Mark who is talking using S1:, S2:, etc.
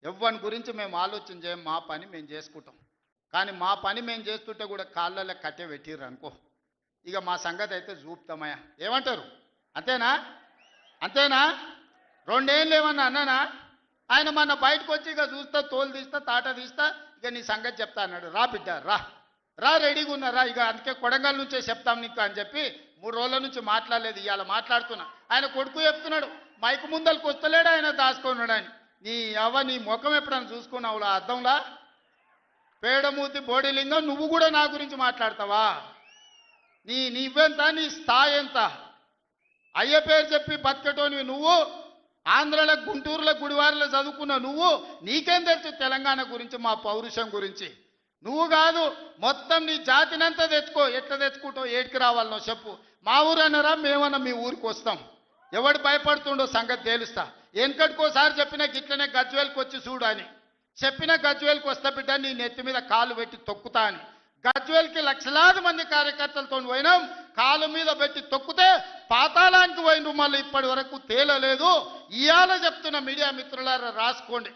S1: ఎవ్వని గురించి మేము ఆలోచన చేయం, మా పని మేము చేసుకుంటాం. కానీ మా పని మేము చేస్తుంటే కూడా కాళ్ళల్లో కట్టె పెట్టిర్రు అనుకో, ఇక మా సంగతి అయితే చూపుతామయ్యా. ఏమంటారు? అంతేనా? అంతేనా? రెండేళ్ళు ఏమన్నా అన్నానా? ఆయన మన బయటకు వచ్చి ఇక చూస్తా, తోలు తీస్తా, తాట తీస్తా, ఇక నీ సంగతి చెప్తా అన్నాడు. రా బిడ్డ రా, రా రెడీగా ఉన్నారా, ఇక అందుకే కొడంగల్ నుంచే చెప్తాం నీకు అని చెప్పి 3 రోజుల నుంచి మాట్లాడలేదు, ఇవాళ మాట్లాడుతున్నా. ఆయన కొడుకు చెప్తున్నాడు, మైకు ముందరికి వస్తలేడు, ఆయన దాచుకున్నాడు అని. నీ అవ్వ నీ ముఖం ఎప్పుడైనా చూసుకున్నావులా అద్దంలా? పేడమూతి బోడిలింగం, నువ్వు కూడా నా గురించి మాట్లాడతావా? నీవెంత, నీ స్థాయి ఎంత? అయ్య పేరు చెప్పి బతికటోనివి నువ్వు, ఆంధ్రలో గుంటూరులో గుడివారిలో చదువుకున్న నువ్వు, నీకేం తెలుసు తెలంగాణ గురించి, మా పౌరుషం గురించి? నువ్వు కాదు, మొత్తం నీ జాతినంతా తెచ్చుకో. ఎట్లా తెచ్చుకుంటావు, ఏడికి రావాలనో చెప్పు. మా ఊరు అన్నారా, మేమన్నా మీ ఊరికి వస్తాం. ఎవడు భయపడుతుండో సంగతి తేలుస్తా. వెనకటికోసారి చెప్పిన గిట్లనే గజ్వేల్కి వచ్చి చూడు అని చెప్పిన, గజ్వేల్కి వస్తా బిడ్డ, నీ నెత్తి మీద కాలు పెట్టి తొక్కుతా అని. గజ్వేల్కి లక్షలాది మంది కార్యకర్తలతో పోయినాం, కాలు మీద పెట్టి తొక్కితే పాతాళానికి పోయిన మళ్ళీ ఇప్పటి వరకు తేలలేదు. ఇవాళ చెప్తున్న మీడియా మిత్రులారా రాసుకోండి.